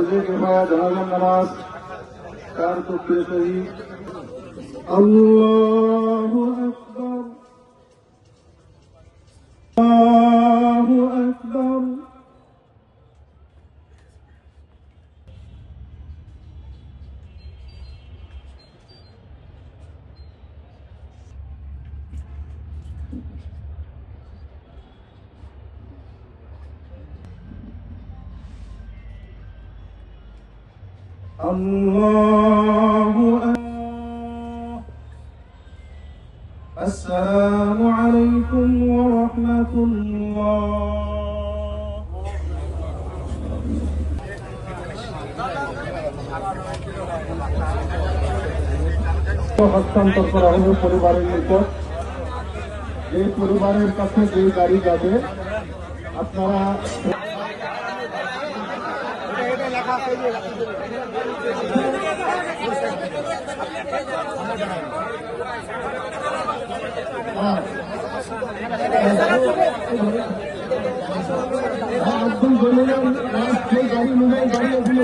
ফজরে কিফায়া জানাজার নামাজ কার তকবীর শহীদ আল্লাহু আকবার আল্লাহু আকবার الله أكبر السلام عليكم ورحمة الله হস্তান্তর করা হবে পরিবারের নিকট। এই পরিবারের কাছে যে গাড়ি যাবে আপনারা গাড়ি মোবাইল গাড়ি ওখানে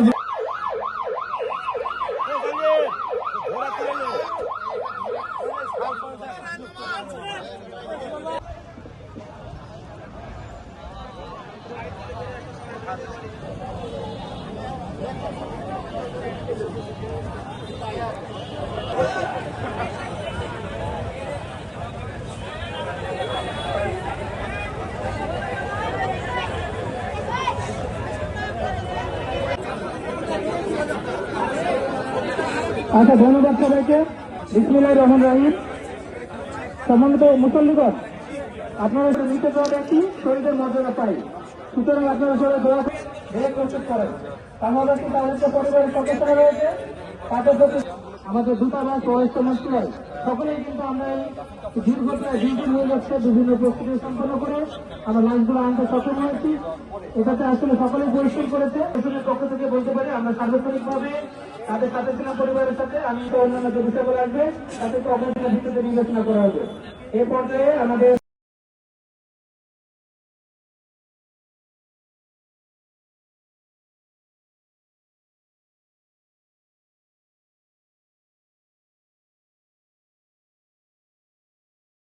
আচ্ছা, ধন্যবাদ সবাইকে। বিসমিল্লাহির রহমানির রহিম। সম্মানিত মুসল্লিগণ, আপনারা নিতে পারেন একটি শহীদের মর্যাদা পাই, সুতরাং আপনারা সবাই দোয়া প্রস্তুত করেন। বাংলাদেশে তাদেরকে পরিবারের সদস্যরা রয়েছে, তাদের প্রতি আমাদের দূতাবাস ও মন্ত্রণালয় সকলেই কিন্তু আমরা এই দীর্ঘটায় ডিউটি হয়ে যাচ্ছে, বিভিন্ন প্রস্তুতি সম্পন্ন করে আমরা লাইনগুলো আনতে সক্ষম হয়েছি। এটাতে আসলে সকলেই পরিশ্রম করেছে। প্রশাসনের পক্ষ থেকে বলতে পারি আমরা সার্বক্ষণিকভাবে তাদের সাথে ছিলাম, পরিবারের সাথে। আমি অন্যান্য যে বিষয়গুলো আসবে তাদেরকে অবশ্যই ভিত্তিতে বিবেচনা করা হবে। এ পর্যায়ে আমাদের